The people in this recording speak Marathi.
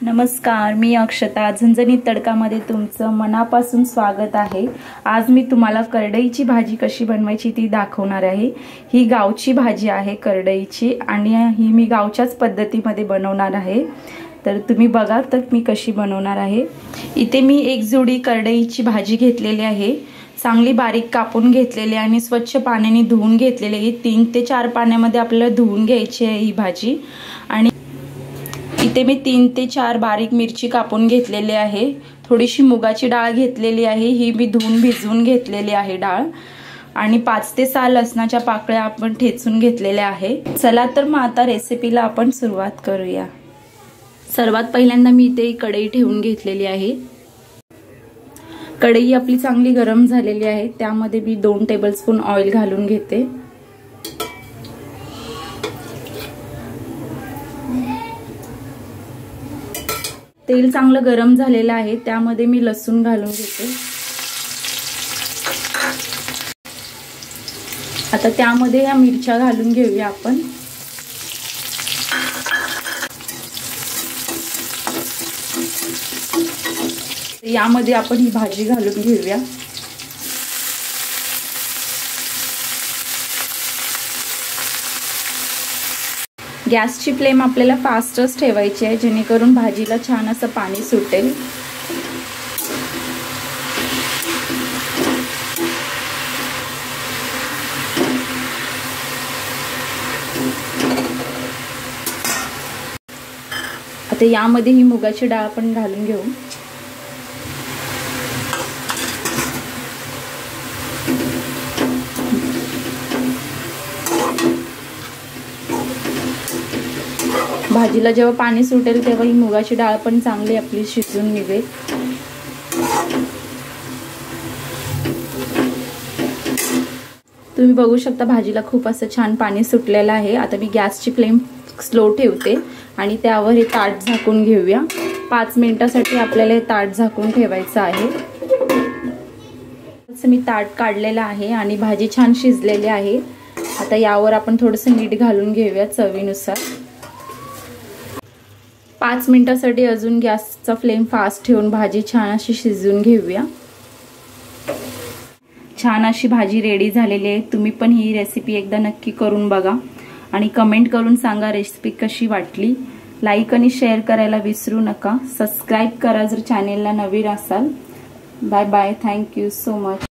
नमस्कार, मी अक्षता. झणझणीत तडकामध्ये तुमचं मनापासून स्वागत आहे. आज मी तुम्हाला करडईची भाजी कशी बनवायची ती दाखवणार आहे. ही गावची भाजी आहे करडईची आणि ही मी गावच्याच पद्धतीमध्ये बनवणार आहे. तर तुम्ही बघा तर मी कशी बनवणार आहे. इथे मी एक जुडी करडईची भाजी घेतलेली आहे. चांगली बारीक कापून घेतलेली आणि स्वच्छ पाण्याने धुवून घेतलेली आहे. 3 ते 4 पाण्यामध्ये आपल्याला धुवून घ्यायची आहे ही भाजी. आणि इथे मी 3 ते 4 बारीक मिरची कापून घेतलेली आहे. थोडीशी मुगाची डाळ घेतलेली आहे. ही मी धुवून भिजवून घेतलेली आहे डाळ. आणि 5 ते 6 लसणाच्या पाकळ्या आपण ठेचून घेतलेल्या आहे. चला तर मग आता रेसिपीला आपण सुरुवात करूया. सर्वात पहिल्यांदा मी इथे कढई ठेवून घेतलेली आहे. कढई आपली चांगली गरम झालेली आहे. त्यामध्ये मी 2 टेबलस्पून ऑइल घालून घेते. तेल चांगलं गरम झालेलं आहे. त्यामध्ये मी लसूण घालून घेते. आता त्यामध्ये या मिरच्या घालून घेऊया आपण. यामध्ये आपण ही भाजी घालून घेऊया. गॅसची फ्लेम आपल्याला फास्टच ठेवायची आहे, जेणेकरून भाजीला छान असं पाणी सुटेल. आता यामध्ये ही मुगाची डाळ आपण घालून घेऊ. भाजीला जेव्हा पाणी सुटेल तेव्हा ही मुगाची डाळ पण चांगली आपली शिजून निघेल. तुम्ही बघू शकता भाजीला खूप असं छान पाणी सुटलेलं आहे. आता मी गॅसची फ्लेम स्लो ठेवते आणि त्यावर हे ताट झाकून घेऊया. 5 मिनिटासाठी आपल्याला हे ताट झाकून ठेवायचं आहे. मी ताट काढलेलं आहे आणि भाजी छान शिजलेली आहे. आता यावर आपण थोडंसं मीठ घालून घेऊया चवीनुसार. 5 मिनिटासाठी अजून गॅसचा फ्लेम फास्ट ठेवून भाजी छान अशी शिजवून घेऊया. छान अशी भाजी रेडी झालेली आहे. तुम्ही पण ही रेसिपी एकदा नक्की करून बघा आणि कमेंट करून सांगा रेसिपी कशी वाटली. लाईक आणि शेअर करायला विसरू नका. सबस्क्राईब करा जर चॅनेलला नवीन असाल. Bye bye. Thank you so much.